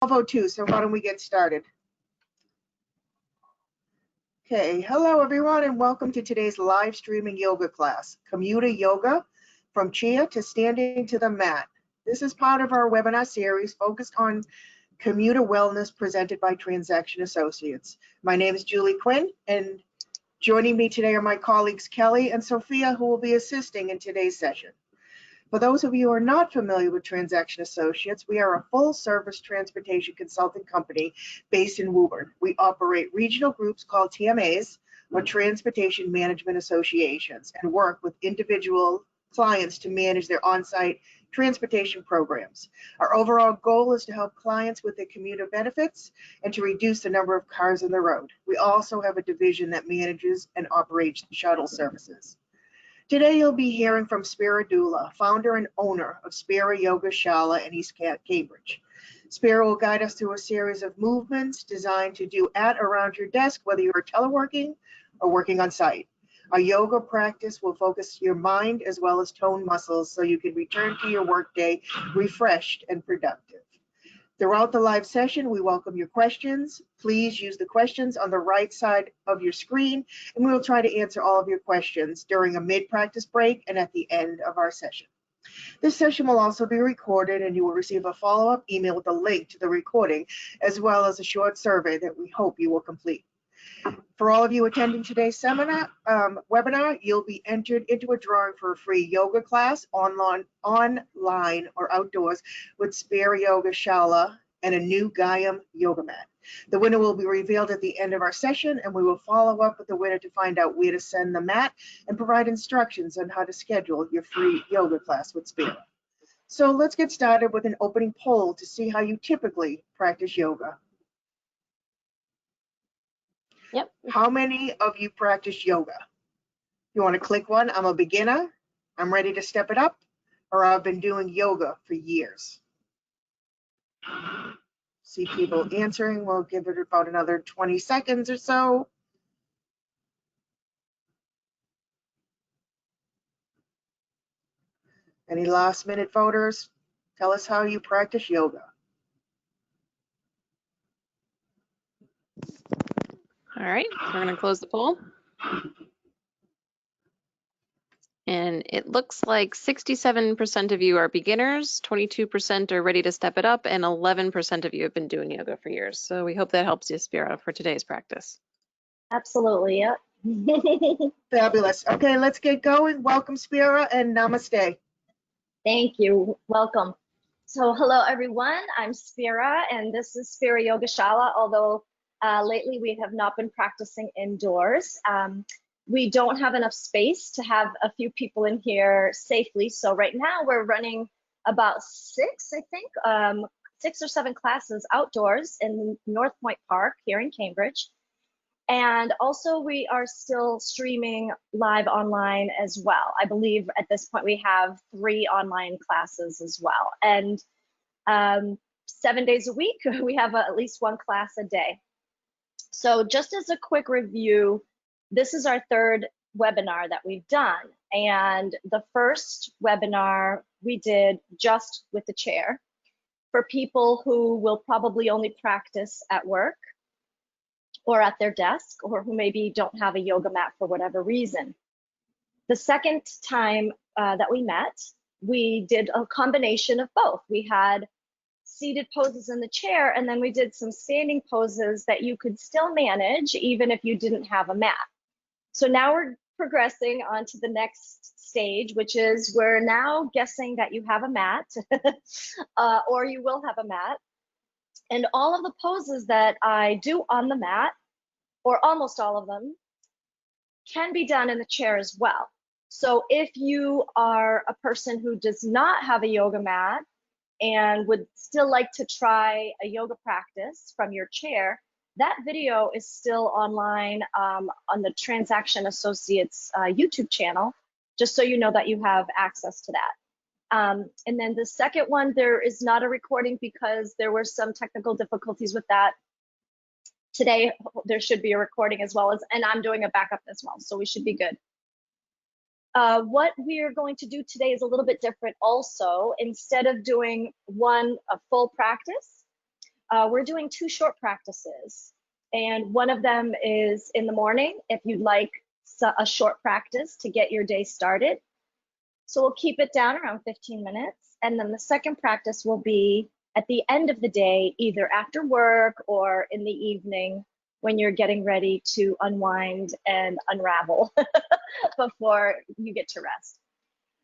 12:02, so why don't we get started? Okay, hello everyone and welcome to today's live streaming yoga class, Commuter Yoga, from chair to standing to the mat. This is part of our webinar series focused on commuter wellness presented by Transaction Associates. My name is Julie Quinn and joining me today are my colleagues Kelly and Sophia, who will be assisting in today's session. For those of you who are not familiar with Transaction Associates, we are a full-service transportation consulting company based in Woburn. We operate regional groups called TMAs, or Transportation Management Associations, and work with individual clients to manage their on-site transportation programs. Our overall goal is to help clients with their commuter benefits and to reduce the number of cars on the road. We also have a division that manages and operates shuttle services. Today, you'll be hearing from Spiridoula, founder and owner of Spira Yoga Shala in East Cambridge. Spira will guide us through a series of movements designed to do at or around your desk, whether you're teleworking or working on site. Our yoga practice will focus your mind as well as tone muscles so you can return to your workday refreshed and productive. Throughout the live session, we welcome your questions. Please use the questions on the right side of your screen, and we will try to answer all of your questions during a mid-practice break and at the end of our session. This session will also be recorded, and you will receive a follow-up email with a link to the recording, as well as a short survey that we hope you will complete. For all of you attending today's webinar, you'll be entered into a drawing for a free yoga class online or outdoors with Spira Yoga Shala and a new Gayam yoga mat. The winner will be revealed at the end of our session, and we will follow up with the winner to find out where to send the mat and provide instructions on how to schedule your free yoga class with Spira. So let's get started with an opening poll to see how you typically practice yoga. Yep. How many of you practice yoga? You want to click one, I'm a beginner, I'm ready to step it up, or I've been doing yoga for years. See people answering. We'll give it about another 20 seconds or so. Any last minute voters? Tell us how you practice yoga. All right, we're going to close the poll. And it looks like 67% of you are beginners, 22% are ready to step it up, and 11% of you have been doing yoga for years. So we hope that helps you, Spira, for today's practice. Absolutely, yep. Fabulous. Okay, let's get going. Welcome, Spira, and namaste. Thank you. Welcome. So hello, everyone. I'm Spira, and this is Spira Yoga Shala, although lately we have not been practicing indoors. We don't have enough space to have a few people in here safely. So right now we're running about 6 or 7 classes outdoors in North Point Park here in Cambridge. And also we are still streaming live online as well. I believe at this point we have 3 online classes as well. And 7 days a week, we have at least 1 class a day. So just as a quick review, this is our 3rd webinar that we've done. And the first webinar we did just with the chair for people who will probably only practice at work or at their desk, or who maybe don't have a yoga mat for whatever reason. The second time that we met, we did a combination of both. We had seated poses in the chair, and then we did some standing poses that you could still manage even if you didn't have a mat. So now we're progressing on to the next stage, which is we're now guessing that you have a mat or you will have a mat. And all of the poses that I do on the mat, or almost all of them, can be done in the chair as well. So if you are a person who does not have a yoga mat and would still like to try a yoga practice from your chair, that video is still online on the Transaction Associates YouTube channel, just so you know that you have access to that. And then the second one, there is not a recording because there were some technical difficulties with that. Today, there should be a recording as well as, and I'm doing a backup as well, so we should be good. What we are going to do today is a little bit different also. Instead of doing a full practice, we're doing 2 short practices. And one of them is in the morning, if you'd like a short practice to get your day started. So we'll keep it down around 15 minutes. And then the second practice will be at the end of the day, either after work or in the evening when you're getting ready to unwind and unravel before you get to rest.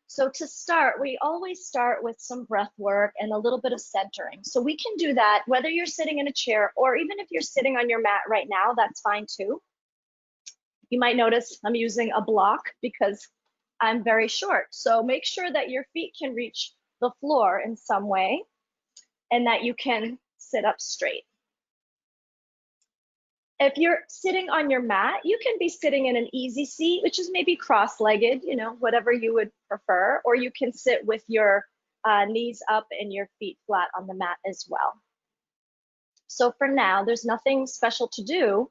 So to start, we always start with some breath work and a little bit of centering. So we can do that whether you're sitting in a chair or even if you're sitting on your mat right now, that's fine too. You might notice I'm using a block because I'm very short. So make sure that your feet can reach the floor in some way and that you can sit up straight. If you're sitting on your mat, you can be sitting in an easy seat, which is maybe cross-legged, you know, whatever you would prefer, or you can sit with your knees up and your feet flat on the mat as well. So for now, there's nothing special to do.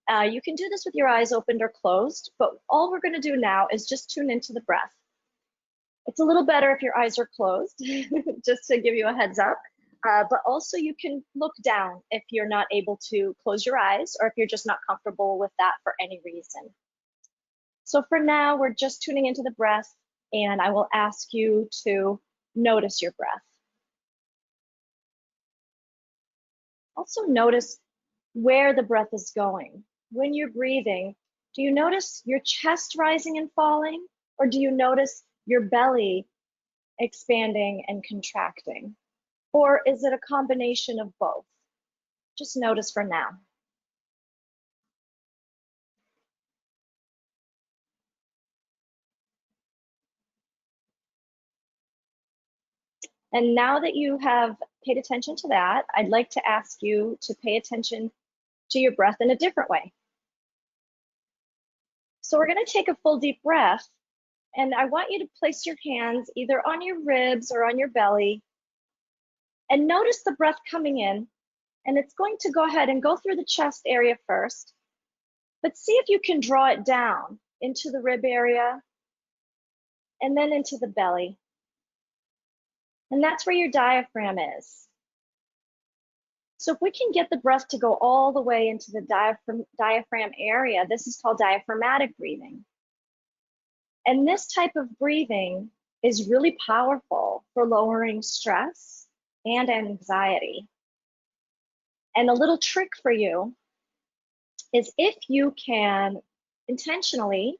You can do this with your eyes opened or closed, but all we're going to do now is just tune into the breath. It's a little better if your eyes are closed, just to give you a heads up. But also you can look down if you're not able to close your eyes or if you're just not comfortable with that for any reason. So for now, we're just tuning into the breath, and I will ask you to notice your breath. Also notice where the breath is going. When you're breathing, do you notice your chest rising and falling, or do you notice your belly expanding and contracting? Or is it a combination of both? Just notice for now. And now that you have paid attention to that, I'd like to ask you to pay attention to your breath in a different way. So we're going to take a full deep breath, and I want you to place your hands either on your ribs or on your belly, and notice the breath coming in, and it's going to go ahead and go through the chest area first, but see if you can draw it down into the rib area and then into the belly. And that's where your diaphragm is. So if we can get the breath to go all the way into the diaphragm area, this is called diaphragmatic breathing. And this type of breathing is really powerful for lowering stress and anxiety. And a little trick for you is if you can intentionally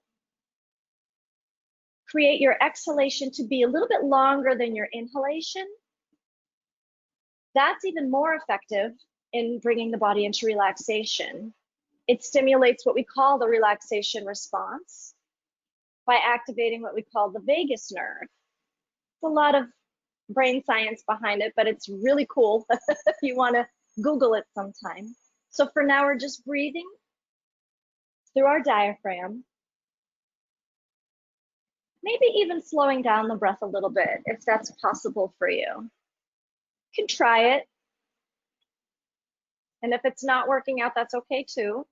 create your exhalation to be a little bit longer than your inhalation, that's even more effective in bringing the body into relaxation. It stimulates what we call the relaxation response by activating what we call the vagus nerve. There's a lot of brain science behind it, but it's really cool if you want to Google it sometime. So for now, we're just breathing through our diaphragm, maybe even slowing down the breath a little bit if that's possible for you. You can try it. And if it's not working out, that's okay too.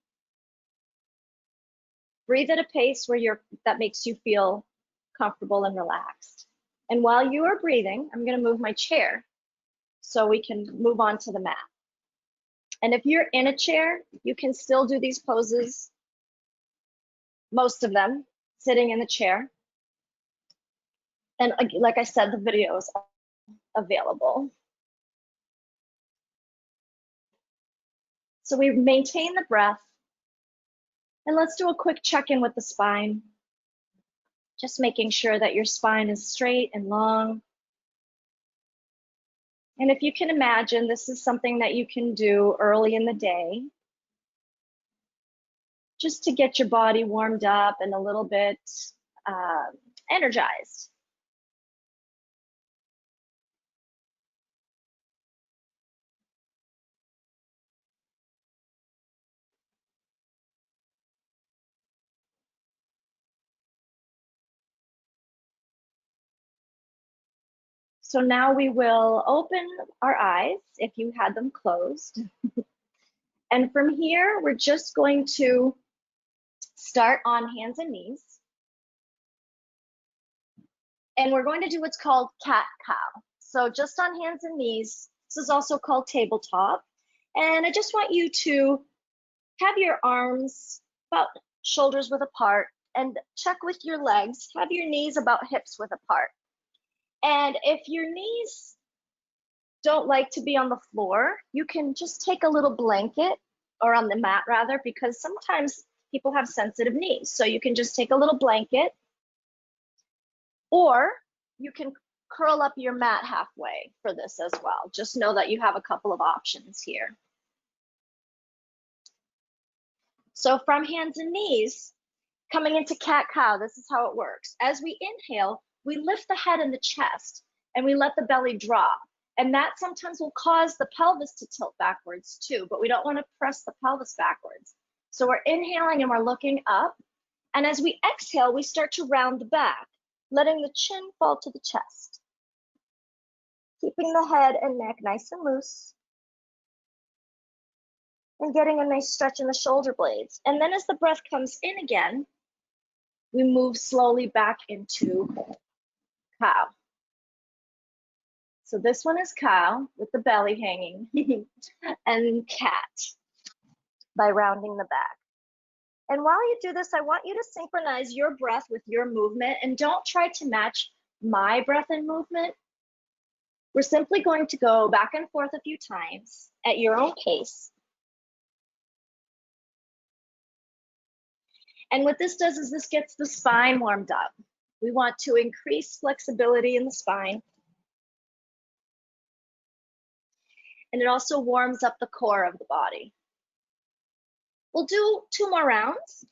Breathe at a pace where that makes you feel comfortable and relaxed. And while you are breathing, I'm going to move my chair so we can move on to the mat. And if you're in a chair, you can still do these poses, most of them sitting in the chair. And like I said, the video is available. So we maintain the breath. And let's do a quick check-in with the spine. Just making sure that your spine is straight and long. And if you can imagine, this is something that you can do early in the day, just to get your body warmed up and a little bit energized. So now we will open our eyes if you had them closed. And from here, we're just going to start on hands and knees. And we're going to do what's called cat-cow. So just on hands and knees. This is also called tabletop. And I just want you to have your arms about shoulders width apart and check with your legs. Have your knees about hips width apart. And if your knees don't like to be on the floor, you can just take a little blanket, or on the mat rather, because sometimes people have sensitive knees. So you can just take a little blanket, or you can curl up your mat halfway for this as well. Just know that you have a couple of options here. So from hands and knees, coming into cat-cow, this is how it works. As we inhale, we lift the head and the chest, and we let the belly drop. And that sometimes will cause the pelvis to tilt backwards too, but we don't want to press the pelvis backwards. So we're inhaling and we're looking up. And as we exhale, we start to round the back, letting the chin fall to the chest. Keeping the head and neck nice and loose. And getting a nice stretch in the shoulder blades. And then as the breath comes in again, we move slowly back into cow. So this one is cow with the belly hanging, and cat by rounding the back. And while you do this, I want you to synchronize your breath with your movement, and don't try to match my breath and movement. We're simply going to go back and forth a few times at your own pace. And what this does is this gets the spine warmed up. We want to increase flexibility in the spine. And it also warms up the core of the body. We'll do 2 more rounds.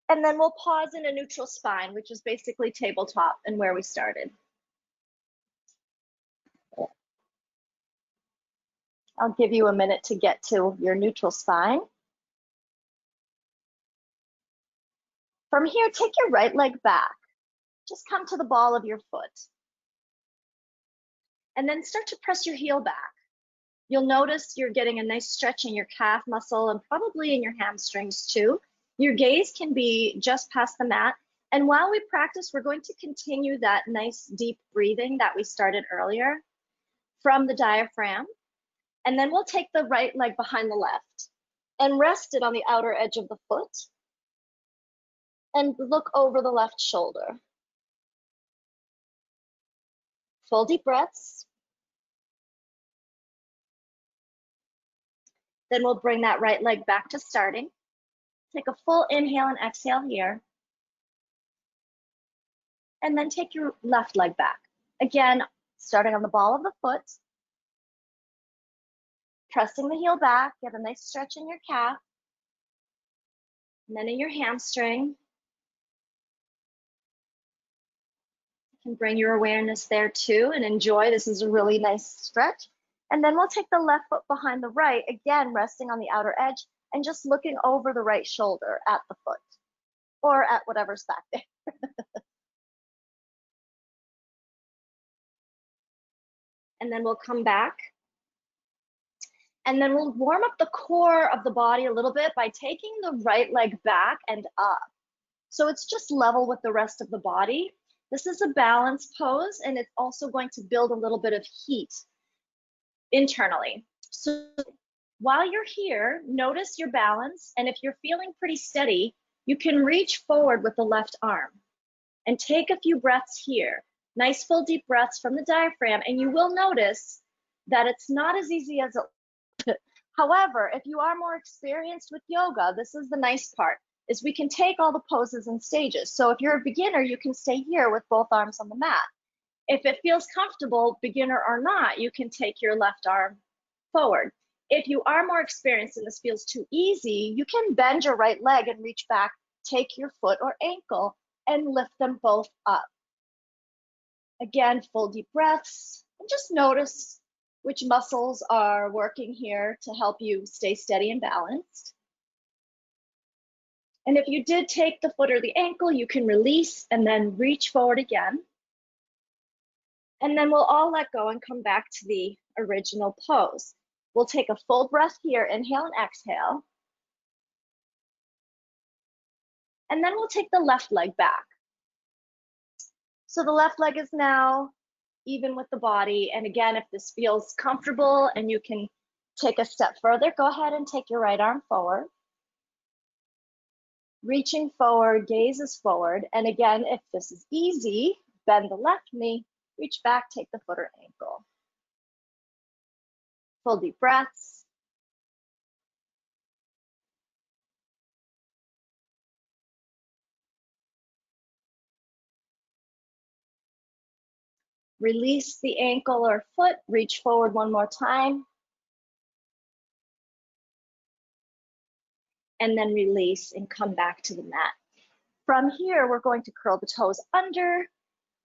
And then we'll pause in a neutral spine, which is basically tabletop and where we started. I'll give you a minute to get to your neutral spine. From here, take your right leg back. Just come to the ball of your foot. And then start to press your heel back. You'll notice you're getting a nice stretch in your calf muscle and probably in your hamstrings too. Your gaze can be just past the mat. And while we practice, we're going to continue that nice deep breathing that we started earlier from the diaphragm. And then we'll take the right leg behind the left and rest it on the outer edge of the foot and look over the left shoulder. Full deep breaths. Then we'll bring that right leg back to starting. Take a full inhale and exhale here. And then take your left leg back. Again, starting on the ball of the foot. Pressing the heel back, get a nice stretch in your calf. And then in your hamstring. You can bring your awareness there too and enjoy. This is a really nice stretch. And then we'll take the left foot behind the right, again, resting on the outer edge and just looking over the right shoulder at the foot or at whatever's back there. And then we'll come back. And then we'll warm up the core of the body a little bit by taking the right leg back and up. So it's just level with the rest of the body. This is a balance pose, and it's also going to build a little bit of heat internally. So while you're here, notice your balance. And if you're feeling pretty steady, you can reach forward with the left arm and take a few breaths here. Nice full deep breaths from the diaphragm. And you will notice that it's not as easy as it. However, if you are more experienced with yoga, this is the nice part, is we can take all the poses and stages. So if you're a beginner, you can stay here with both arms on the mat. If it feels comfortable, beginner or not, you can take your left arm forward. If you are more experienced and this feels too easy, you can bend your right leg and reach back, take your foot or ankle and lift them both up. Again, full deep breaths, and just notice which muscles are working here to help you stay steady and balanced. And if you did take the foot or the ankle, you can release and then reach forward again. And then we'll all let go and come back to the original pose. We'll take a full breath here, inhale and exhale. And then we'll take the left leg back. So the left leg is now even with the body. And again, if this feels comfortable and you can take a step further, go ahead and take your right arm forward. Reaching forward, gaze is forward. And again, if this is easy, bend the left knee, reach back, take the foot or ankle. Full deep breaths. Release the ankle or foot, reach forward one more time. And then release and come back to the mat. From here, we're going to curl the toes under,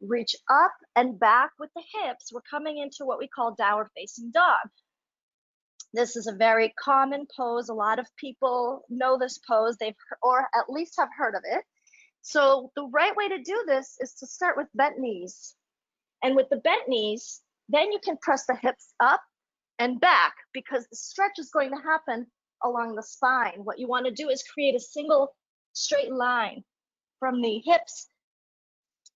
reach up and back with the hips. We're coming into what we call downward facing dog. This is a very common pose. A lot of people know this pose, or at least have heard of it. So the right way to do this is to start with bent knees. And with the bent knees, then you can press the hips up and back because the stretch is going to happen along the spine. What you want to do is create a single straight line from the hips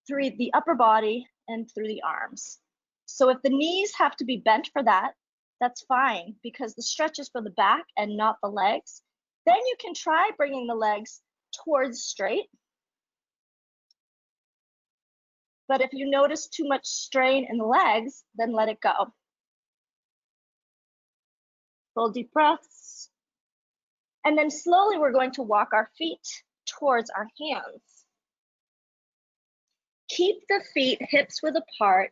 through the upper body and through the arms. So if the knees have to be bent for that, that's fine because the stretch is for the back and not the legs. Then you can try bringing the legs towards straight. But if you notice too much strain in the legs, then let it go. Full deep breaths. And then slowly we're going to walk our feet towards our hands. Keep the feet hips width apart.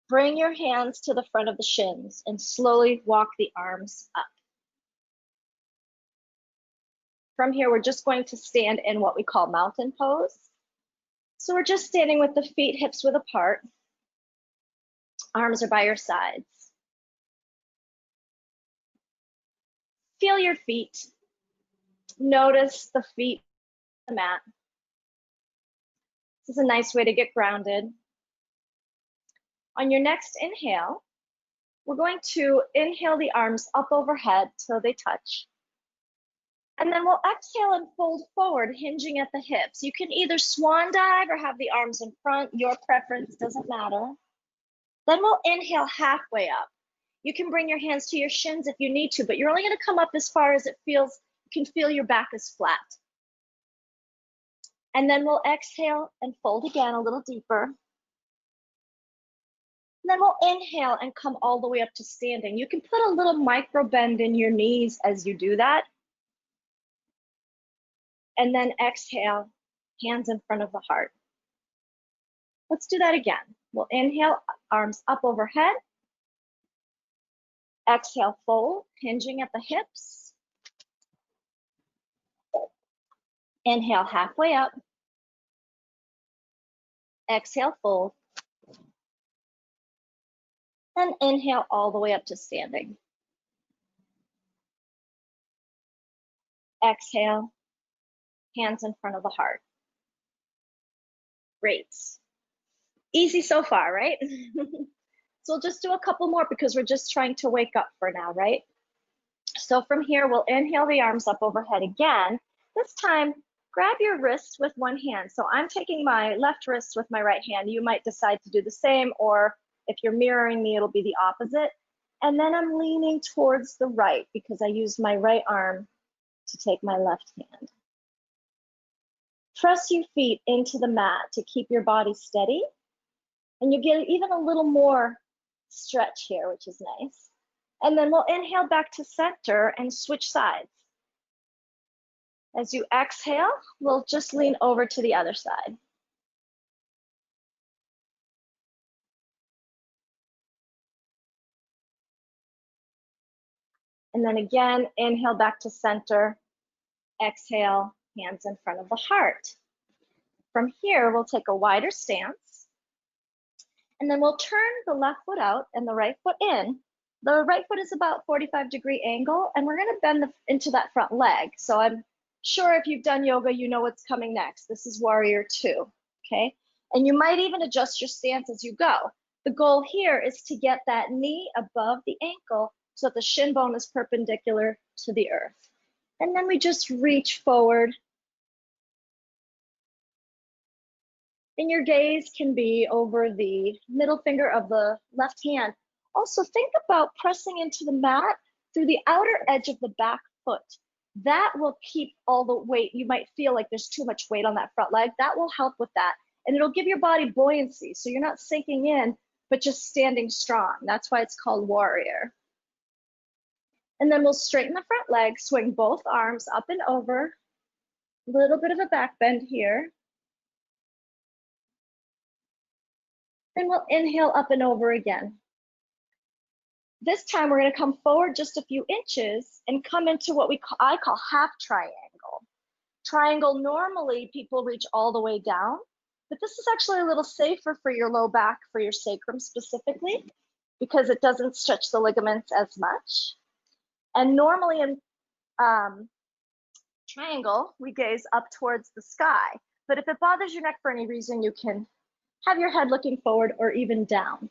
Bring your hands to the front of the shins and slowly walk the arms up. From here, we're just going to stand in what we call mountain pose. So we're just standing with the feet hips width apart. Arms are by your sides. Feel your feet. Notice the feet on the mat. This is a nice way to get grounded. On your next inhale, we're going to inhale the arms up overhead till they touch. And then we'll exhale and fold forward, hinging at the hips. You can either swan dive or have the arms in front. Your preference, doesn't matter. Then we'll inhale halfway up. You can bring your hands to your shins if you need to, but you're only going to come up as far as it feels. You can feel your back is flat. And then we'll exhale and fold again a little deeper. And then we'll inhale and come all the way up to standing. You can put a little micro bend in your knees as you do that. And then exhale, hands in front of the heart. Let's do that again. We'll inhale, arms up overhead. Exhale, fold, hinging at the hips. Inhale, halfway up. Exhale, fold. And inhale all the way up to standing. Exhale, hands in front of the heart. Great. Easy so far, right? So we'll just do a couple more because we're just trying to wake up for now, right? So from here, we'll inhale the arms up overhead again. This time, grab your wrist with one hand. So I'm taking my left wrist with my right hand. You might decide to do the same, or if you're mirroring me, it'll be the opposite. And then I'm leaning towards the right because I used my right arm to take my left hand. Press your feet into the mat to keep your body steady. And you get even a little more stretch here, which is nice. And then we'll inhale back to center and switch sides. As you exhale, we'll just lean over to the other side. And then again, inhale back to center. Exhale, hands in front of the heart. From here, we'll take a wider stance. And then we'll turn the left foot out and the right foot in. The right foot is about 45-degree angle, and we're gonna bend into that front leg. So I'm sure if you've done yoga, you know what's coming next. This is warrior two, okay? And you might even adjust your stance as you go. The goal here is to get that knee above the ankle so that the shin bone is perpendicular to the earth. And then we just reach forward And your gaze can be over the middle finger of the left hand. Also think about pressing into the mat through the outer edge of the back foot. That will keep all the weight. You might feel like there's too much weight on that front leg. That will help with that. And it'll give your body buoyancy. So you're not sinking in, but just standing strong. That's why it's called warrior. And then we'll straighten the front leg, swing both arms up and over. A little bit of a back bend here. Then we'll inhale up and over again. This time we're going to come forward just a few inches and come into what I call half triangle. Triangle, normally people reach all the way down, but this is actually a little safer for your low back, for your sacrum specifically, because it doesn't stretch the ligaments as much. And normally in triangle, we gaze up towards the sky. But if it bothers your neck for any reason, you can have your head looking forward or even down.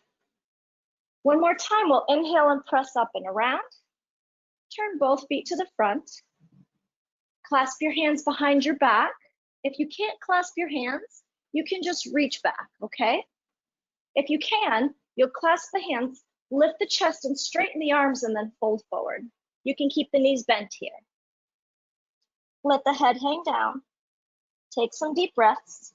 One more time, we'll inhale and press up and around. Turn both feet to the front. Clasp your hands behind your back. If you can't clasp your hands, you can just reach back, okay? If you can, you'll clasp the hands, lift the chest and straighten the arms and then fold forward. You can keep the knees bent here. Let the head hang down. Take some deep breaths.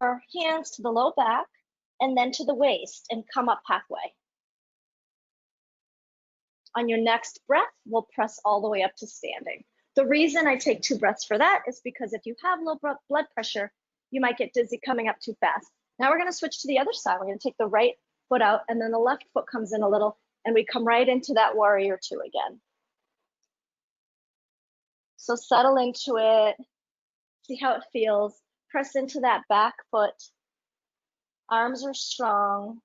Our hands to the low back and then to the waist and come up halfway. On your next breath, we'll press all the way up to standing. The reason I take 2 breaths for that is because if you have low blood pressure, you might get dizzy coming up too fast. Now we're going to switch to the other side. We're going to take the right foot out and then the left foot comes in a little and we come right into that warrior 2 again. So settle into it, see how it feels. Press into that back foot. Arms are strong.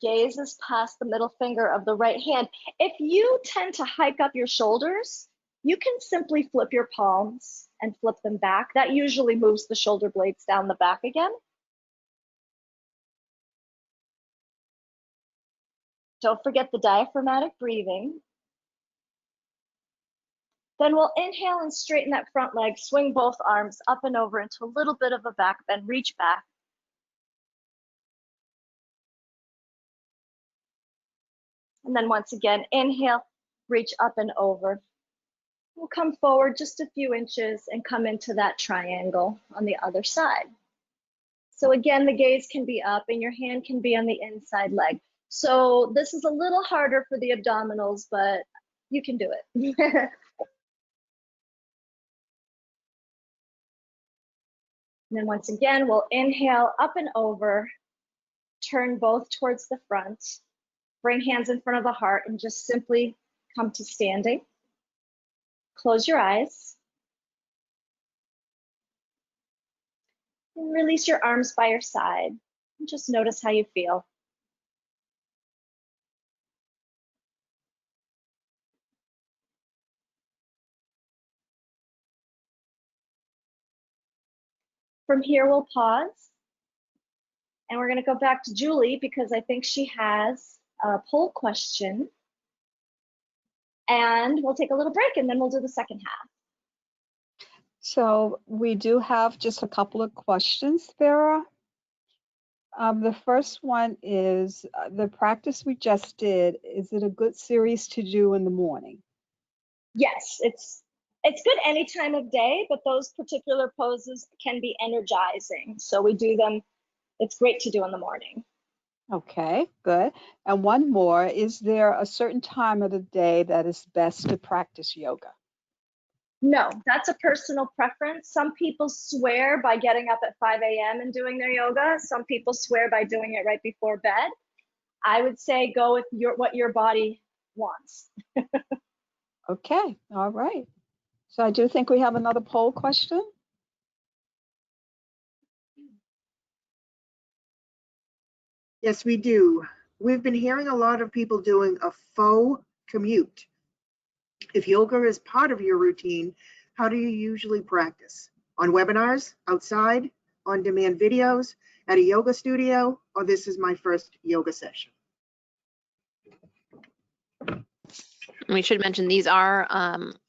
Gaze is past the middle finger of the right hand. If you tend to hike up your shoulders, you can simply flip your palms and flip them back. That usually moves the shoulder blades down the back again. Don't forget the diaphragmatic breathing. Then we'll inhale and straighten that front leg, swing both arms up and over into a little bit of a back bend, reach back. And then once again, inhale, reach up and over. We'll come forward just a few inches and come into that triangle on the other side. So again, the gaze can be up and your hand can be on the inside leg. So this is a little harder for the abdominals, but you can do it. And then once again, we'll inhale up and over, turn both towards the front, bring hands in front of the heart and just simply come to standing. Close your eyes. And release your arms by your side. And just notice how you feel. From here, we'll pause. And we're going to go back to Julie because I think she has a poll question. And we'll take a little break and then we'll do the second half. So we do have just a couple of questions, Spira. The first one is the practice we just did, is it a good series to do in the morning? Yes, it's good any time of day, but those particular poses can be energizing. So we do them, it's great to do in the morning. Okay, good. And one more, is there a certain time of the day that is best to practice yoga? No, that's a personal preference. Some people swear by getting up at 5 a.m. and doing their yoga. Some people swear by doing it right before bed. I would say go with what your body wants. Okay, all right. So I do think we have another poll question. Yes, we do. We've been hearing a lot of people doing a faux commute. If yoga is part of your routine, how do you usually practice? On webinars, outside, on-demand videos, at a yoga studio, or this is my first yoga session? We should mention these are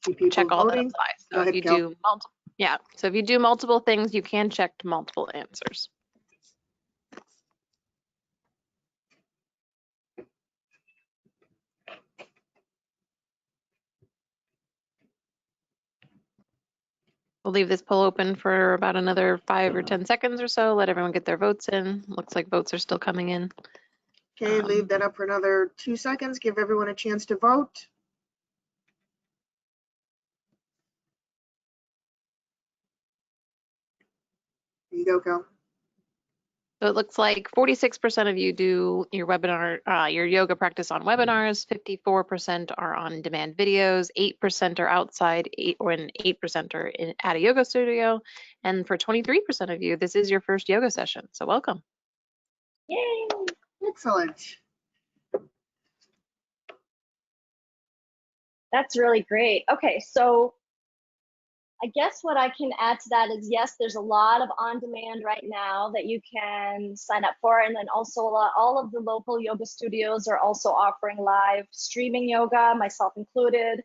See people check all that voting. apply. Go So if ahead, you Kel. do multiple, yeah. So if you do multiple things, you can check multiple answers. We'll leave this poll open for about another 5 or 10 seconds or so. Let everyone get their votes in. Looks like votes are still coming in. Okay, leave that up for another 2 seconds. Give everyone a chance to vote. There you go, Kel. So it looks like 46% of you do your webinar, your yoga practice on webinars, 54% are on demand videos, 8% are outside, 8% are at a yoga studio, and for 23% of you, this is your first yoga session. So welcome. Yay! Excellent. That's really great. Okay, so I guess what I can add to that is, yes, there's a lot of on-demand right now that you can sign up for, and then also all of the local yoga studios are also offering live streaming yoga, myself included.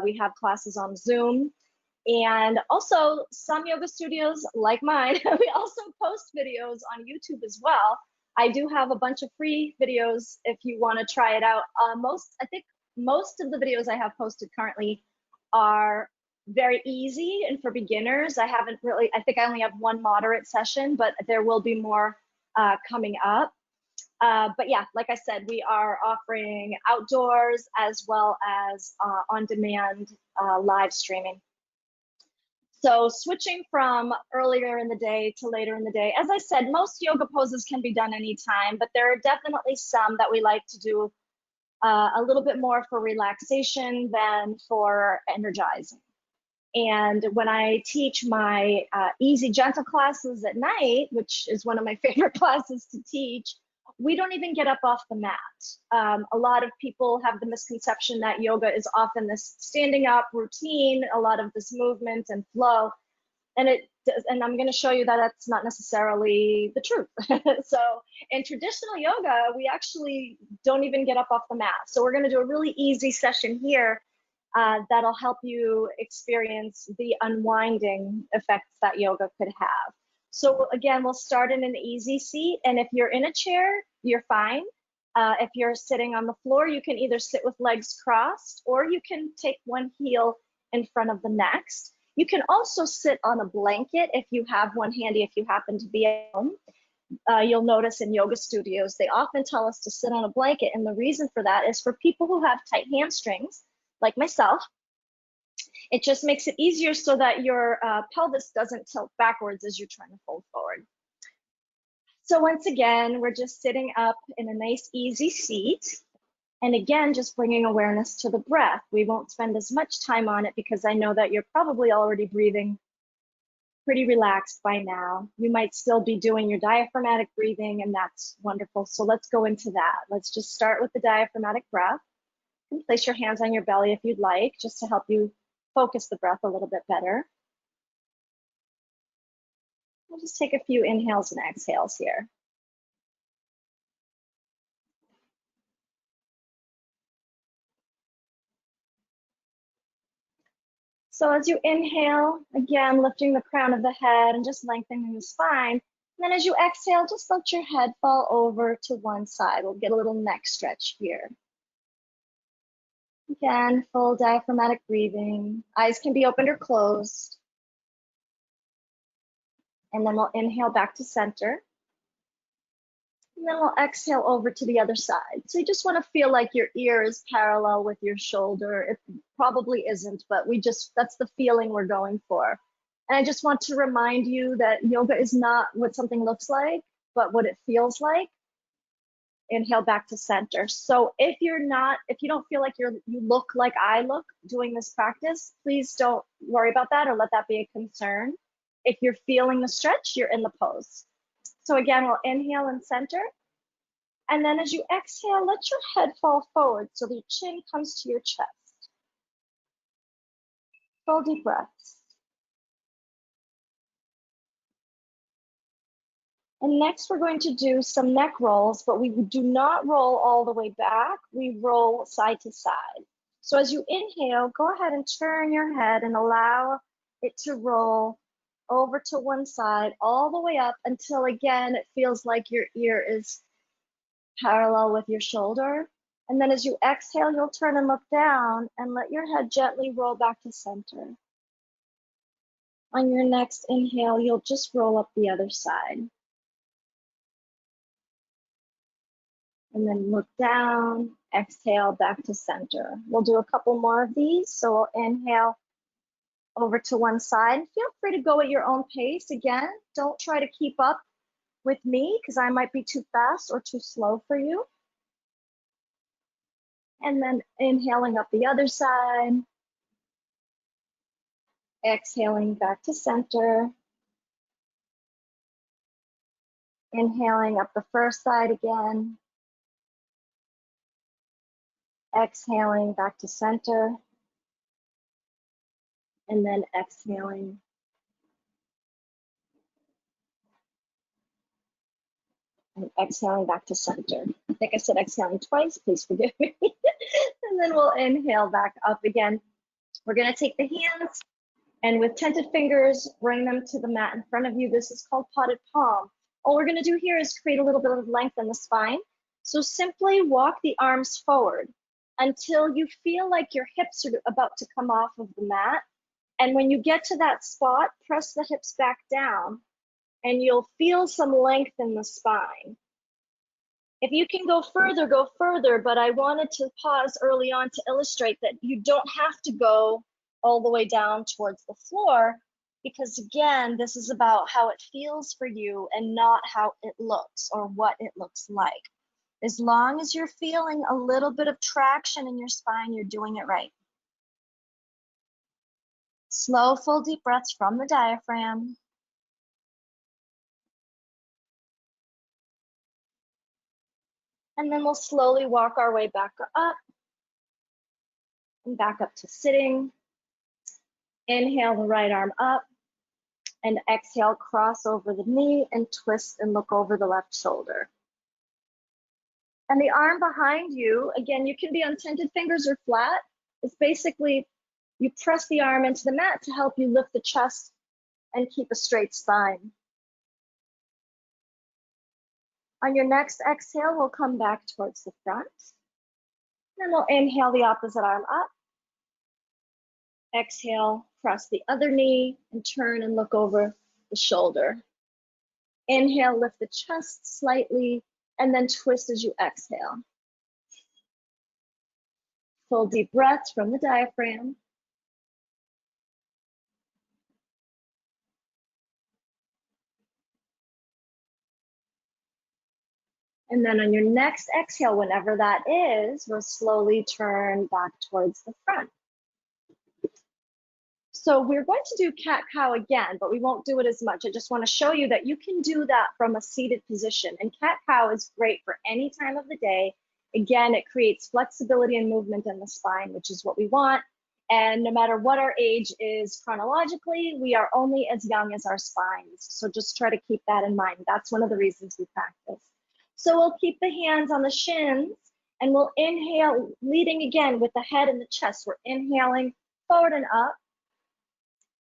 We have classes on Zoom, and also some yoga studios like mine, we also post videos on YouTube as well. I do have a bunch of free videos if you want to try it out. I think most of the videos I have posted currently are very easy and for beginners. I think I only have one moderate session, but there will be more coming up. But yeah, like I said, we are offering outdoors as well as on-demand live streaming. So switching from earlier in the day to later in the day, as I said, most yoga poses can be done anytime, but there are definitely some that we like to do a little bit more for relaxation than for energizing. And when I teach my easy, gentle classes at night, which is one of my favorite classes to teach, we don't even get up off the mat. A lot of people have the misconception that yoga is often this standing up routine, a lot of this movement and flow. And I'm going to show you that that's not necessarily the truth. So in traditional yoga, we actually don't even get up off the mat. So we're going to do a really easy session here that'll help you experience the unwinding effects that yoga could have. So again, we'll start in an easy seat. And if you're in a chair, you're fine. If you're sitting on the floor, you can either sit with legs crossed, or you can take one heel in front of the next. You can also sit on a blanket if you have one handy, if you happen to be at home. You'll notice in yoga studios, they often tell us to sit on a blanket. And the reason for that is for people who have tight hamstrings, like myself. It just makes it easier so that your pelvis doesn't tilt backwards as you're trying to fold forward. So once again, we're just sitting up in a nice, easy seat. And again, just bringing awareness to the breath. We won't spend as much time on it because I know that you're probably already breathing pretty relaxed by now. You might still be doing your diaphragmatic breathing, and that's wonderful. So let's go into that. Let's just start with the diaphragmatic breath. You can place your hands on your belly if you'd like, just to help you focus the breath a little bit better. We'll just take a few inhales and exhales here. So as you inhale, again, lifting the crown of the head and just lengthening the spine. And then as you exhale, just let your head fall over to one side. We'll get a little neck stretch here. Again, full diaphragmatic breathing. Eyes can be opened or closed. And then we'll inhale back to center. And then we'll exhale over to the other side. So you just want to feel like your ear is parallel with your shoulder. It probably isn't, but that's the feeling we're going for. And I just want to remind you that yoga is not what something looks like, but what it feels like. Inhale back to center. So if you don't feel like you look like I look doing this practice, please don't worry about that or let that be a concern. If you're feeling the stretch, you're in the pose. So again, we'll inhale and center. And then as you exhale, let your head fall forward so the chin comes to your chest. Full deep breaths. And next we're going to do some neck rolls, but we do not roll all the way back. We roll side to side. So as you inhale, go ahead and turn your head and allow it to roll over to one side, all the way up until again, it feels like your ear is parallel with your shoulder. And then as you exhale, you'll turn and look down and let your head gently roll back to center. On your next inhale, you'll just roll up the other side. And then look down, exhale back to center. We'll do a couple more of these. So we'll inhale over to one side. Feel free to go at your own pace. Again, don't try to keep up with me because I might be too fast or too slow for you. And then inhaling up the other side. Exhaling back to center. Inhaling up the first side again. Exhaling back to center. And then exhaling. And exhaling back to center. I think I said exhaling twice, please forgive me. And then we'll inhale back up again. We're gonna take the hands and with tented fingers, bring them to the mat in front of you. This is called potted palm. All we're gonna do here is create a little bit of length in the spine. So simply walk the arms forward until you feel like your hips are about to come off of the mat. And when you get to that spot, press the hips back down and you'll feel some length in the spine. If you can go further, but I wanted to pause early on to illustrate that you don't have to go all the way down towards the floor, because again, this is about how it feels for you and not how it looks or what it looks like. As long as you're feeling a little bit of traction in your spine, you're doing it right. Slow, full, deep breaths from the diaphragm. And then we'll slowly walk our way back up and back up to sitting. Inhale the right arm up and exhale, cross over the knee and twist and look over the left shoulder. And the arm behind you, again, you can be on tented fingers or flat. It's basically you press the arm into the mat to help you lift the chest and keep a straight spine. On your next exhale, we'll come back towards the front. Then we'll inhale the opposite arm up. Exhale, cross the other knee and turn and look over the shoulder. Inhale, lift the chest slightly and then twist as you exhale. Full deep breaths from the diaphragm. And then on your next exhale, whenever that is, we'll slowly turn back towards the front. So we're going to do cat-cow again, but we won't do it as much. I just want to show you that you can do that from a seated position. And cat-cow is great for any time of the day. Again, it creates flexibility and movement in the spine, which is what we want. And no matter what our age is chronologically, we are only as young as our spines. So just try to keep that in mind. That's one of the reasons we practice. So we'll keep the hands on the shins and we'll inhale, leading again with the head and the chest. We're inhaling forward and up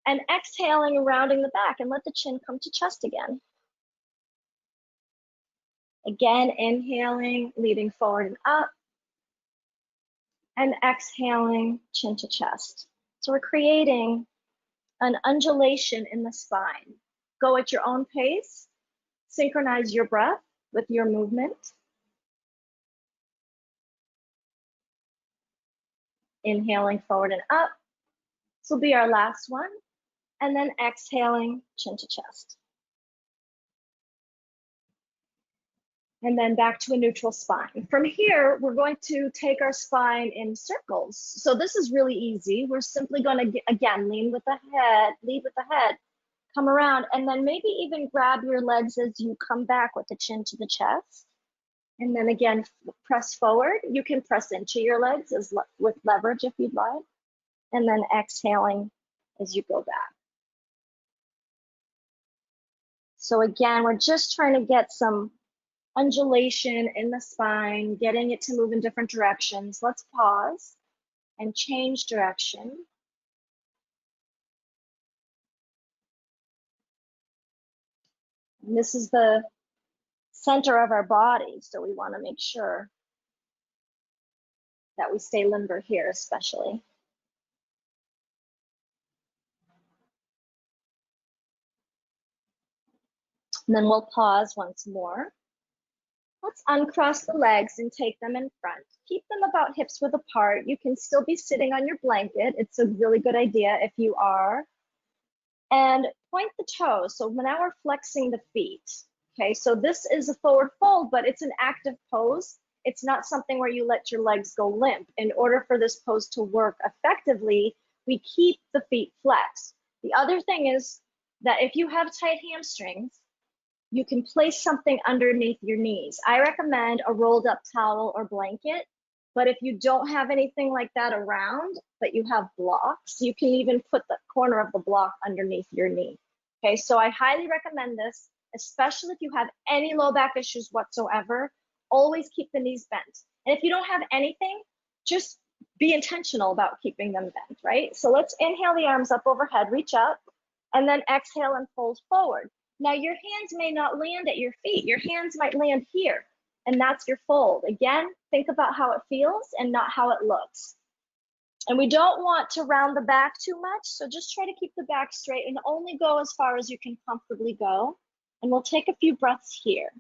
and exhaling and rounding the back and let the chin come to chest again. Again, inhaling, leading forward and up and exhaling, chin to chest. So we're creating an undulation in the spine. Go at your own pace, synchronize your breath with your movement. Inhaling forward and up. This will be our last one. And then exhaling, chin to chest. And then back to a neutral spine. From here, we're going to take our spine in circles. So this is really easy. We're simply going to, again, lead with the head, come around, and then maybe even grab your legs as you come back with the chin to the chest. And then again, press forward. You can press into your legs with leverage if you'd like. And then exhaling as you go back. So again, we're just trying to get some undulation in the spine, getting it to move in different directions. Let's pause and change direction. And this is the center of our body, so we want to make sure that we stay limber here especially. And then we'll pause once more. Let's uncross the legs and take them in front. Keep them about hips width apart. You can still be sitting on your blanket. It's a really good idea if you are. And point the toes. So now we're flexing the feet. Okay, so this is a forward fold, but it's an active pose. It's not something where you let your legs go limp. In order for this pose to work effectively, we keep the feet flexed. The other thing is that if you have tight hamstrings, you can place something underneath your knees. I recommend a rolled up towel or blanket, but if you don't have anything like that around, but you have blocks, you can even put the corner of the block underneath your knee. Okay, so I highly recommend this, especially if you have any low back issues whatsoever. Always keep the knees bent. And if you don't have anything, just be intentional about keeping them bent, right? So let's inhale the arms up overhead, reach up, and then exhale and fold forward. Now your hands may not land at your feet. Your hands might land here, and that's your fold. Again, think about how it feels and not how it looks. And we don't want to round the back too much, so just try to keep the back straight and only go as far as you can comfortably go. And we'll take a few breaths here.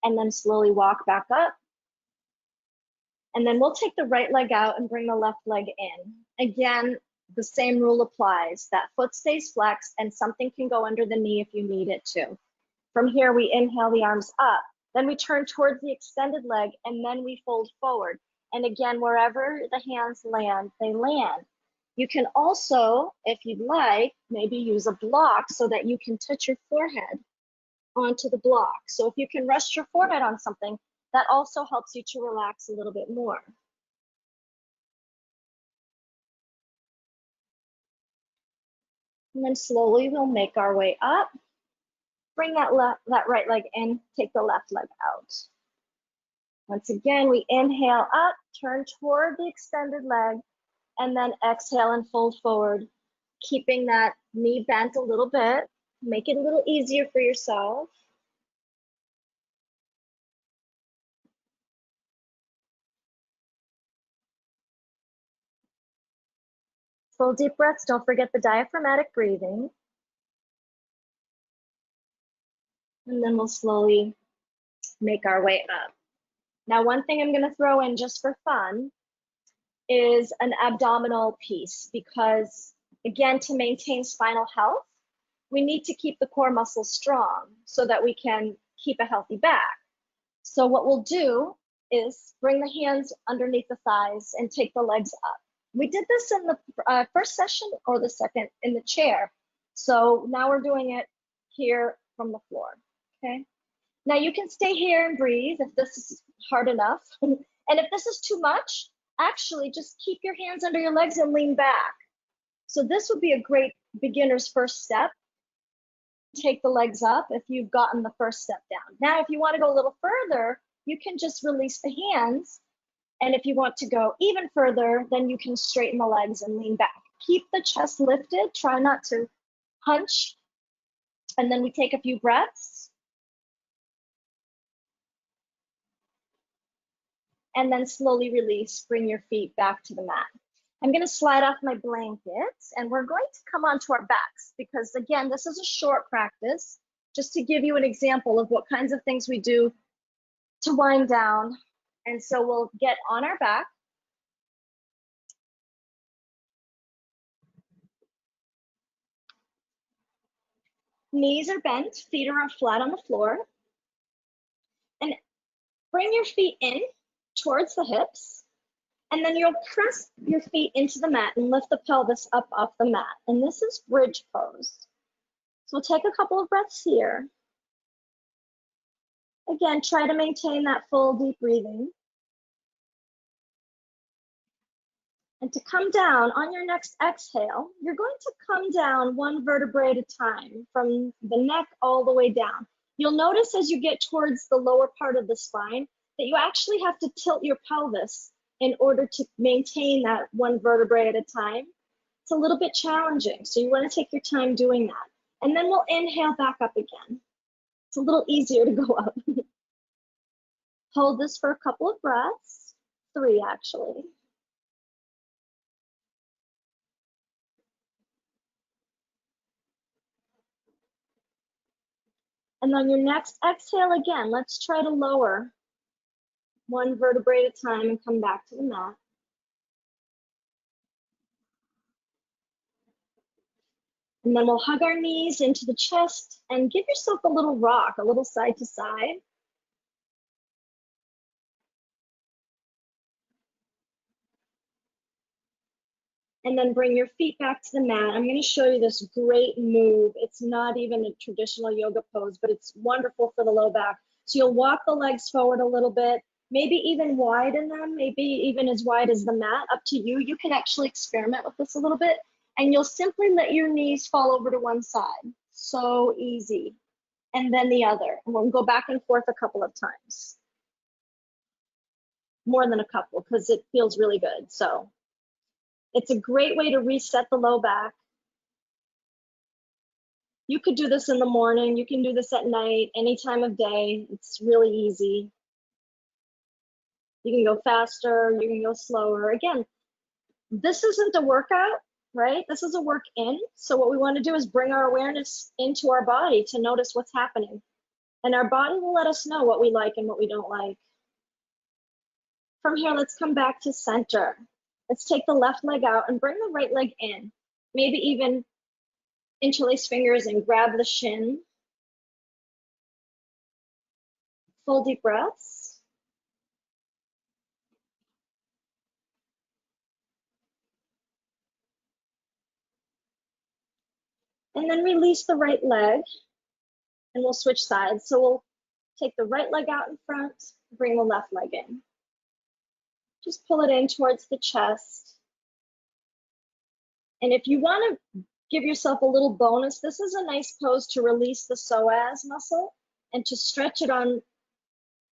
And then slowly walk back up. And then we'll take the right leg out and bring the left leg in. Again, the same rule applies. That foot stays flexed and something can go under the knee if you need it to. From here, we inhale the arms up. Then we turn towards the extended leg and then we fold forward. And again, wherever the hands land, they land. You can also, if you'd like, maybe use a block so that you can touch your forehead onto the block. So if you can rest your forehead on something, that also helps you to relax a little bit more. And then slowly we'll make our way up. Bring that right leg in, take the left leg out. Once again, we inhale up, turn toward the extended leg, and then exhale and fold forward, keeping that knee bent a little bit. Make it a little easier for yourself. Full deep breaths. Don't forget the diaphragmatic breathing. And then we'll slowly make our way up. Now, one thing I'm going to throw in just for fun is an abdominal piece, because again, to maintain spinal health, we need to keep the core muscles strong so that we can keep a healthy back. So what we'll do is bring the hands underneath the thighs and take the legs up. We did this in the first session or the second in the chair. So now we're doing it here from the floor, okay? Now you can stay here and breathe if this is hard enough. And if this is too much, actually just keep your hands under your legs and lean back. So this would be a great beginner's first step. Take the legs up if you've gotten the first step down. Now, if you want to go a little further, you can just release the hands. And if you want to go even further, then you can straighten the legs and lean back. Keep the chest lifted. Try not to hunch. And then we take a few breaths. And then slowly release. Bring your feet back to the mat. I'm going to slide off my blankets and we're going to come onto our backs because, again, this is a short practice just to give you an example of what kinds of things we do to wind down. And so we'll get on our back. Knees are bent, feet are flat on the floor. And bring your feet in towards the hips. And then you'll press your feet into the mat and lift the pelvis up off the mat. And this is bridge pose. So we'll take a couple of breaths here. Again, try to maintain that full deep breathing. And to come down, on your next exhale, you're going to come down one vertebrae at a time from the neck all the way down. You'll notice as you get towards the lower part of the spine that you actually have to tilt your pelvis in order to maintain that one vertebrae at a time. It's a little bit challenging, so you want to take your time doing that. And then we'll inhale back up again. It's a little easier to go up. Hold this for a couple of breaths, 3 actually. And on your next exhale again, let's try to lower one vertebrae at a time and come back to the mat. And then we'll hug our knees into the chest and give yourself a little rock, a little side to side. And then bring your feet back to the mat. I'm going to show you this great move. It's not even a traditional yoga pose, but it's wonderful for the low back. So you'll walk the legs forward a little bit, maybe even widen them, maybe even as wide as the mat, up to you. You can actually experiment with this a little bit, and you'll simply let your knees fall over to one side. So easy. And then the other. And we'll go back and forth a couple of times. More than a couple, because it feels really good. So it's a great way to reset the low back. You could do this in the morning. You can do this at night, any time of day. It's really easy. You can go faster, you can go slower. Again, this isn't a workout, right? This is a work in. So what we want to do is bring our awareness into our body to notice what's happening. And our body will let us know what we like and what we don't like. From here, let's come back to center. Let's take the left leg out and bring the right leg in. Maybe even interlace fingers and grab the shin. Full deep breaths. And then release the right leg and we'll switch sides. So we'll take the right leg out in front, bring the left leg in. Just pull it in towards the chest. And if you want to give yourself a little bonus, this is a nice pose to release the psoas muscle and to stretch it on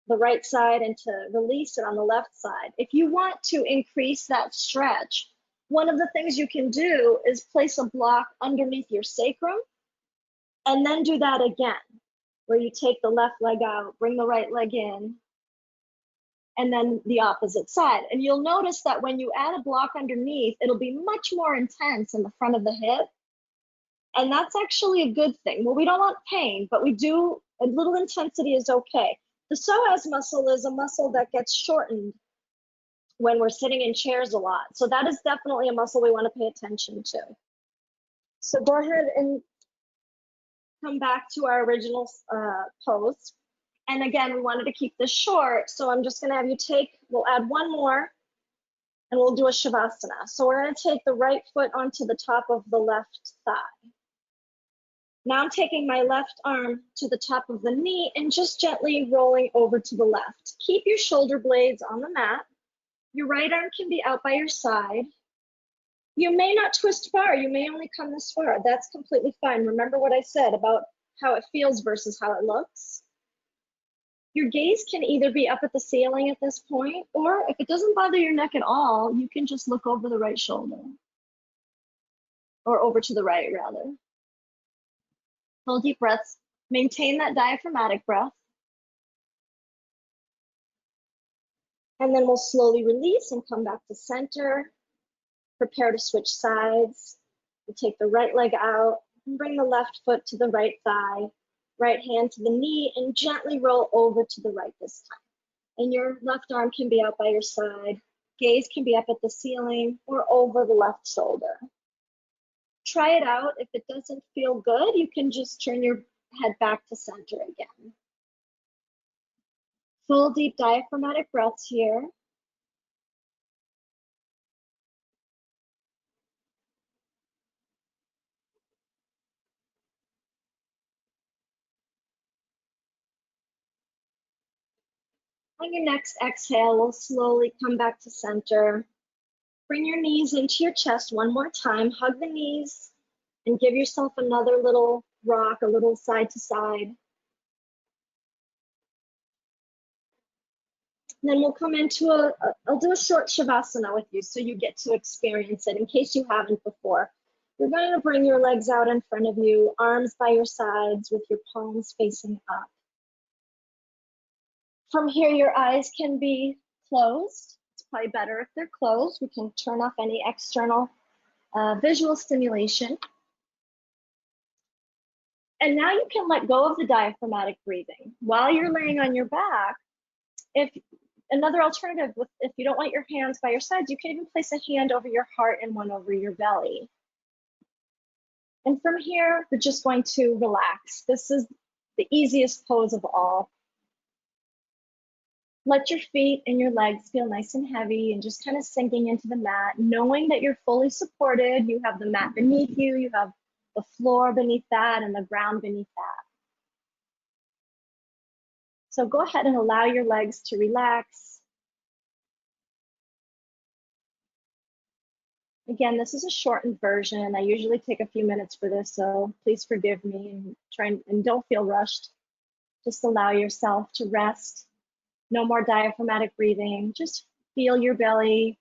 the right side and to release it on the left side. If you want to increase that stretch, one of the things you can do is place a block underneath your sacrum and then do that again, where you take the left leg out, bring the right leg in, and then the opposite side. And you'll notice that when you add a block underneath, it'll be much more intense in the front of the hip. And that's actually a good thing. Well, we don't want pain, but we do, a little intensity is okay. The psoas muscle is a muscle that gets shortened when we're sitting in chairs a lot. So that is definitely a muscle we want to pay attention to. So go ahead and come back to our original pose. And again, we wanted to keep this short, so I'm just going to have you we'll add one more, and we'll do a shavasana. So we're going to take the right foot onto the top of the left thigh. Now I'm taking my left arm to the top of the knee and just gently rolling over to the left. Keep your shoulder blades on the mat. Your right arm can be out by your side. You may not twist far, you may only come this far. That's completely fine. Remember what I said about how it feels versus how it looks. Your gaze can either be up at the ceiling at this point, or if it doesn't bother your neck at all, you can just look over the right shoulder. Or over to the right, rather. Full deep breaths. Maintain that diaphragmatic breath. And then we'll slowly release and come back to center. Prepare to switch sides. We'll take the right leg out and bring the left foot to the right thigh. Right hand to the knee and gently roll over to the right this time. And your left arm can be out by your side. Gaze can be up at the ceiling or over the left shoulder. Try it out. If it doesn't feel good, you can just turn your head back to center again. Full deep diaphragmatic breaths here. On your next exhale, we'll slowly come back to center. Bring your knees into your chest one more time. Hug the knees and give yourself another little rock, a little side to side. And then we'll come into I'll do a short Shavasana with you so you get to experience it in case you haven't before. You're going to bring your legs out in front of you, arms by your sides with your palms facing up. From here, your eyes can be closed. It's probably better if they're closed. We can turn off any external visual stimulation. And now you can let go of the diaphragmatic breathing. While you're laying on your back, another alternative, if you don't want your hands by your sides, you can even place a hand over your heart and one over your belly. And from here, we're just going to relax. This is the easiest pose of all. Let your feet and your legs feel nice and heavy and just kind of sinking into the mat, knowing that you're fully supported. You have the mat beneath you, you have the floor beneath that, and the ground beneath that. So go ahead and allow your legs to relax. Again, this is a shortened version. I usually take a few minutes for this, so please forgive me and don't feel rushed. Just allow yourself to rest. No more diaphragmatic breathing. Just feel your belly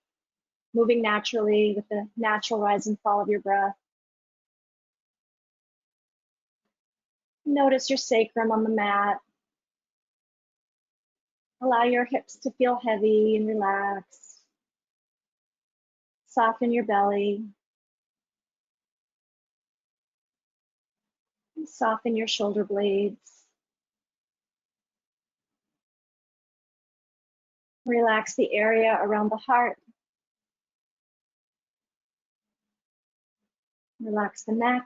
moving naturally with the natural rise and fall of your breath. Notice your sacrum on the mat. Allow your hips to feel heavy and relaxed. Soften your belly. And soften your shoulder blades. Relax the area around the heart. Relax the neck.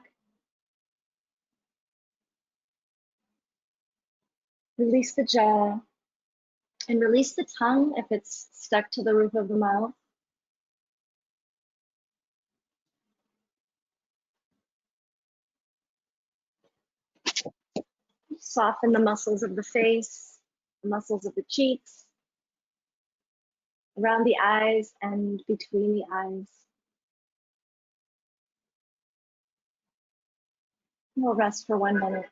Release the jaw. And release the tongue if it's stuck to the roof of the mouth. Soften the muscles of the face, the muscles of the cheeks, around the eyes and between the eyes. We'll rest for 1 minute.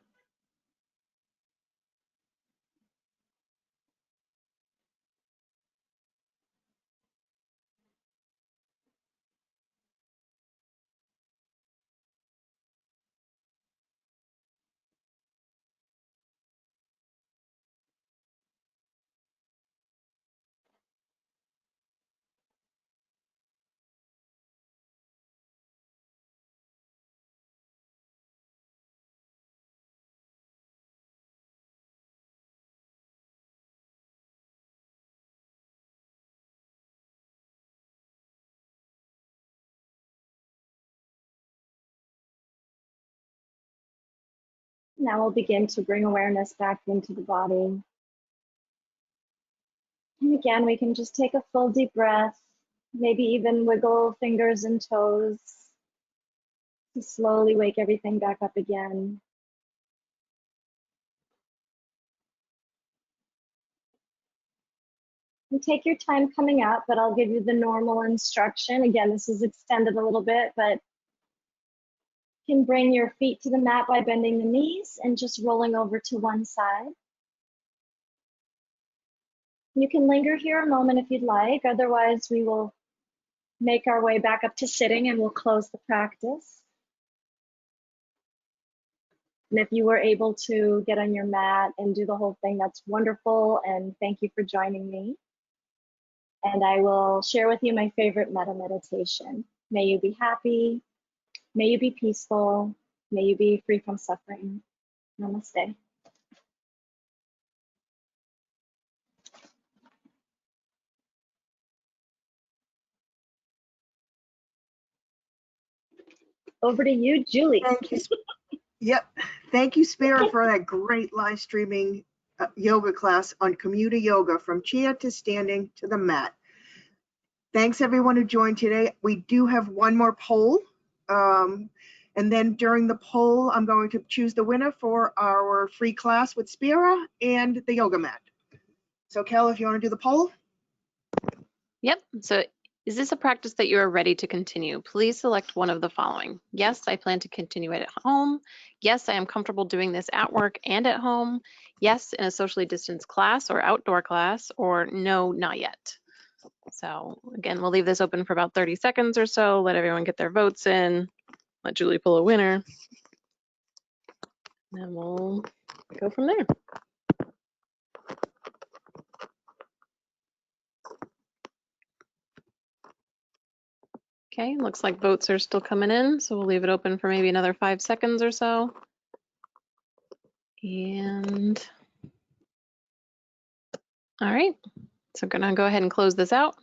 Now we'll begin to bring awareness back into the body. And again, we can just take a full deep breath, maybe even wiggle fingers and toes to slowly wake everything back up again. And take your time coming up, but I'll give you the normal instruction. Again, this is extended a little bit, but you can bring your feet to the mat by bending the knees and just rolling over to one side. You can linger here a moment if you'd like, otherwise we will make our way back up to sitting and we'll close the practice. And if you were able to get on your mat and do the whole thing, that's wonderful, and thank you for joining me. And I will share with you my favorite metta meditation. May you be happy, may you be peaceful, may you be free from suffering. Namaste. Over to you, Julie. Thank you. Yep. Thank you, Spira, for that great live streaming yoga class on Commuter Yoga, from chair to standing to the mat. Thanks everyone who joined today. We do have one more poll. And then during the poll, I'm going to choose the winner for our free class with Spira and the yoga mat. So Kel, if you want to do the poll. Yep. So Is this a practice that you are ready to continue? Please select one of the following. Yes, I plan to continue it at home. Yes, I am comfortable doing this at work and at home. Yes, in a socially distanced class or outdoor class, or no, not yet. So again, we'll leave this open for about 30 seconds or so, let everyone get their votes in, let Julie pull a winner, and then we'll go from there. Okay, looks like votes are still coming in, so we'll leave it open for maybe another 5 seconds or so. And all right, so I'm gonna go ahead and close this out.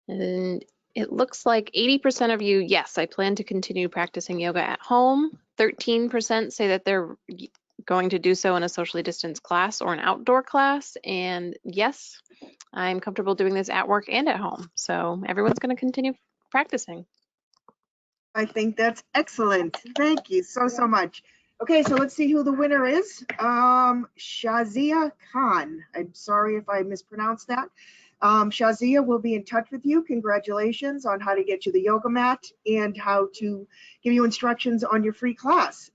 And it looks like 80% of you, yes, I plan to continue practicing yoga at home. 13% say that they're going to do so in a socially distanced class or an outdoor class. And yes, I'm comfortable doing this at work and at home. So everyone's going to continue practicing. I think that's excellent. Thank you so much. Okay, so let's see who the winner is. Shazia Khan. I'm sorry if I mispronounced that. Shazia will be in touch with you. Congratulations on how to get you the yoga mat and how to give you instructions on your free class.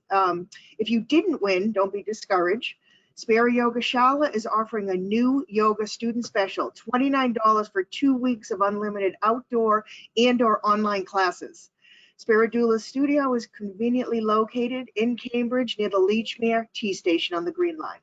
If you didn't win, don't be discouraged. Spira Yoga Shala is offering a new yoga student special, $29 for 2 weeks of unlimited outdoor and/or online classes. Spiridoula studio is conveniently located in Cambridge near the Leechmere T station on the Green Line.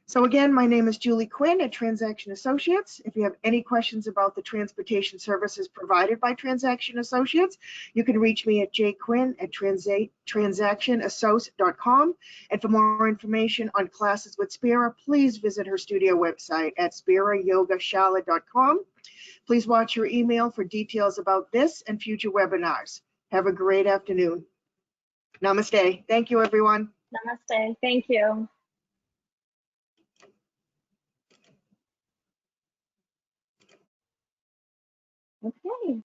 So again, my name is Julie Quinn at Transaction Associates. If you have any questions about the transportation services provided by Transaction Associates, you can reach me at jquinn@transactionassociates.com. And for more information on classes with Spira, please visit her studio website at spirayogashala.com. Please watch your email for details about this and future webinars. Have a great afternoon. Namaste. Thank you, everyone. Namaste. Thank you. Okay.